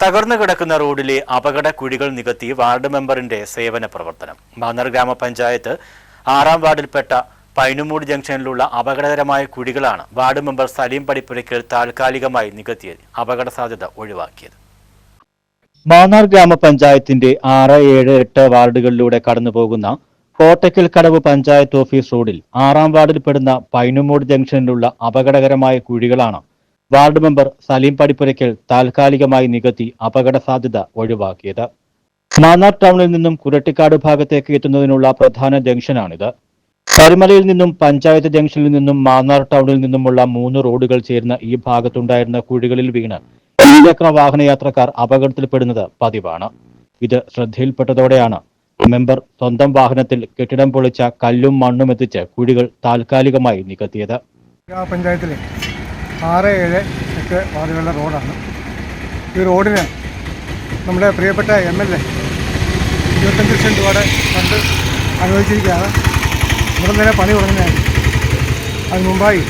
തകർന്നു കിടക്കുന്ന റോഡിലെ അപകട കുഴികൾ നികത്തി വാർഡ് മെമ്പറിന്റെ സേവന പ്രവർത്തനം. മാന്നാർ ഗ്രാമപഞ്ചായത്ത് 6-ാം വാർഡിൽപ്പെട്ട പൈനുമൂട് ജംഗ്ഷനിലുള്ള അപകടകരമായ കുഴികളാണ് വാർഡ് മെമ്പർ സലീം പടിപ്പുരയ്ക്കൽ താൽക്കാലികമായി നികത്തിയത് അപകട സാധ്യത ഒഴിവാക്കിയത്. മാന്നാർ ഗ്രാമപഞ്ചായത്തിന്റെ 6, 7, 8 വാർഡുകളിലൂടെ കടന്നുപോകുന്ന കോട്ടയ്ക്കൽ കടവ് പഞ്ചായത്ത് ഓഫീസ് റോഡിൽ 6-ാം വാർഡിൽപ്പെടുന്ന പൈനുമൂട് ജംഗ്ഷനിലുള്ള അപകടകരമായ കുഴികളാണ് വാർഡ് മെമ്പർ സലീം പടിപ്പുരയ്ക്കൽ താൽക്കാലികമായി നികത്തി അപകട സാധ്യത ഒഴിവാക്കിയത്. മാന്നാർ ടൗണിൽ നിന്നും കുരട്ടിക്കാട് ഭാഗത്തേക്ക് എത്തുന്നതിനുള്ള പ്രധാന ജംഗ്ഷനാണിത്. കരിമലയിൽ നിന്നും പഞ്ചായത്ത് ജംഗ്ഷനിൽ നിന്നും മാന്നാർ ടൗണിൽ നിന്നുമുള്ള 3 റോഡുകൾ ചേരുന്ന ഈ ഭാഗത്തുണ്ടായിരുന്ന കുഴികളിൽ വീണ് ഇരുചക്ര വാഹനയാത്രക്കാർ അപകടത്തിൽപ്പെടുന്നത് പതിവാണ്. ഇത് ശ്രദ്ധയിൽപ്പെട്ടതോടെയാണ് മെമ്പർ സ്വന്തം വാഹനത്തിൽ കെട്ടിടം പൊളിച്ച കല്ലും മണ്ണും എത്തിച്ച് കുഴികൾ താൽക്കാലികമായി നികത്തിയത്. ഗ്രാമപഞ്ചായത്തിലെ 6, 7, 8 വാർഡുകളുടെ റോഡാണ്. ഈ റോഡിന് നമ്മുടെ പ്രിയപ്പെട്ട MLA 25 ലക്ഷം രൂപയുടെ ഫണ്ട് അനുവദിച്ചിരിക്കുകയാണ്. ഉടൻ തന്നെ പണി തുടങ്ങുന്നതാണ്. അതിന് മുമ്പായി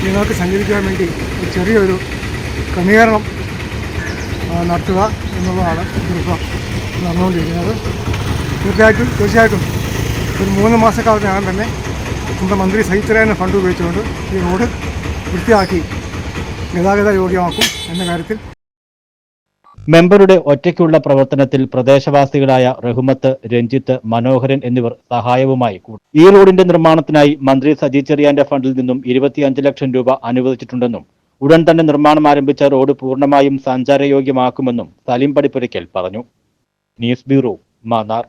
നിങ്ങൾക്ക് സഞ്ചരിക്കാൻ വേണ്ടി ഒരു ചെറിയൊരു ക്രമീകരണം നടത്തുക എന്നുള്ളതാണ് ഇതിപ്പോൾ നടന്നുകൊണ്ടിരിക്കുന്നത്. തീർച്ചയായിട്ടും ഒരു 3 മാസക്കാലത്തിനകം തന്നെ നമ്മുടെ മന്ത്രി സഹിച്ചറിയാൻ ഫണ്ട് ഉപയോഗിച്ചുകൊണ്ട് ഈ റോഡ് വൃത്തിയാക്കി ഗതാഗത യോഗ്യമാക്കും എന്ന കാര്യത്തിൽ മെമ്പറുടെ ഒറ്റയ്ക്കുള്ള പ്രവർത്തനത്തിൽ പ്രദേശവാസികളായ റഹ്മത്ത്, രഞ്ജിത്ത്, മനോഹരൻ എന്നിവർ സഹായവുമായി ഈ റോഡിന്റെ നിർമ്മാണത്തിനായി മന്ത്രി സജി ചെറിയാന്റെ ഫണ്ടിൽ നിന്നും 25 ലക്ഷം രൂപ അനുവദിച്ചിട്ടുണ്ടെന്നും ഉടൻ തന്നെ നിർമ്മാണം ആരംഭിച്ച റോഡ് പൂർണ്ണമായും സഞ്ചാരയോഗ്യമാക്കുമെന്നും സലീം പടിപ്പുരയ്ക്കൽ പറഞ്ഞു. News bureau, Mannar.